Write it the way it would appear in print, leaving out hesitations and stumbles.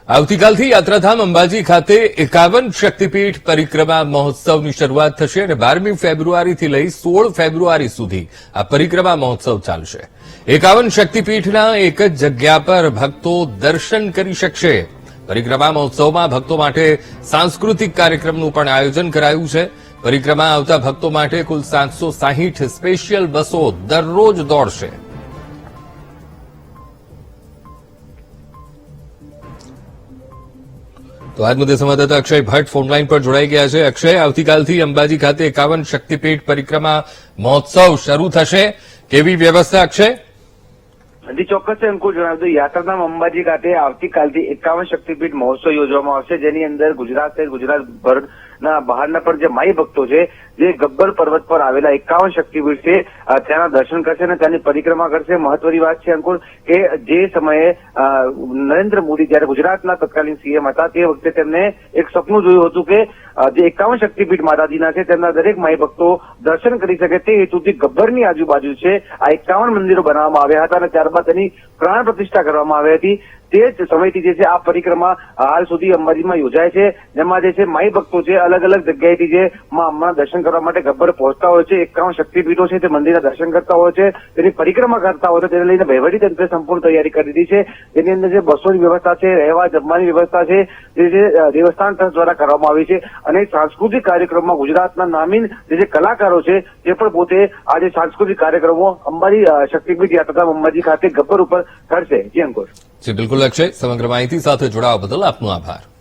આવતીકાલથી યાત્રાધામ અંબાજી ખાતે 51 શક્તિપીઠ પરિક્રમા મહોત્સવની શરૂઆત થશે અને 12મી ફેબ્રુઆરીથી લઈ 16 ફેબ્રુઆરી સુધી આ પરિક્રમા મહોત્સવ ચાલશે। 51 શક્તિપીઠના એક જ જગ્યા પર ભક્તો દર્શન કરી શકશે। પરિક્રમા મહોત્સવમાં ભક્તો માટે સાંસ્કૃતિક કાર્યક્રમનું પણ આયોજન કરાયું છે। પરિક્રમા આવતા ભક્તો માટે કુલ 760 સ્પેશિયલ બસો દરરોજ દોડશે। તો આજ મુદ્દે સંવાદદાતા અક્ષય ભટ્ટ ફોનલાઈન પર જોડાઈ ગયા છે। અક્ષય, આવતીકાલથી અંબાજી ખાતે 51 શક્તિપીઠ પરિક્રમા મહોત્સવ શરૂ થશે, કેવી વ્યવસ્થા અક્ષય? જી ચોક્કસ અંકુર જણાવી દઉં, યાત્રાધામ અંબાજી ખાતે આવતીકાલથી 51 શક્તિપીઠ મહોત્સવ યોજવામાં આવશે, જેની અંદર ગુજરાત સહિત ગુજરાતભરના બહારના પણ જે માઈ ભક્તો છે જે ગબ્બર પર્વત પર આવેલા 51 શક્તિપીઠ છે ત્યાંના દર્શન કરશે અને ત્યાંની પરિક્રમા કરશે। મહત્વની વાત છે અંકુર કે જે સમયે નરેન્દ્ર મોદી જયારે ગુજરાતના તત્કાલીન સીએમ હતા તે વખતે તેમને એક સપનું જોયું હતું કે જે 51 શક્તિપીઠ માતાજીના છે તેમના દરેક માઈ ભક્તો દર્શન કરી શકે તે હેતુથી ગબ્બરની આજુબાજુ છે આ 51 મંદિરો બનાવવામાં આવ્યા હતા અને ત્યારબાદ તેની પ્રાણ પ્રતિષ્ઠા કરવામાં આવી હતી। તે જ સમયથી જે છે આ પરિક્રમા હાલ સુધી અંબાજીમાં યોજાય છે, જેમાં જે છે માઈ ભક્તો છે અલગ અલગ જગ્યાએથી જે માં અંબાના દર્શન કરવા માટે ગબ્બર પહોંચતા હોય છે। 51 શક્તિપીઠો છે તે મંદિરના દર્શન કરતા હોય છે, તેની પરિક્રમા કરતા હોય છે, તેને લઈને વહીવટી તંત્રે સંપૂર્ણ તૈયારી કરી દીધી છે। તેની અંદર જે બસોની વ્યવસ્થા છે, રહેવા જમવાની વ્યવસ્થા છે જે દેવસ્થાન ટ્રસ્ટ દ્વારા કરવામાં આવી છે અને સાંસ્કૃતિક કાર્યક્રમમાં ગુજરાતના નામીન જે કલાકારો છે તે પણ પોતે આ જે સાંસ્કૃતિક કાર્યક્રમો અંબાજી શક્તિપીઠ યાત્રાધામ અંબાજી ખાતે ગબ્બર ઉપર કરશે। જી અંકુર। જી બિલકુલ અક્ષય, સમગ્ર માહિતી સાથે જોડાવા બદલ આપનો આભાર।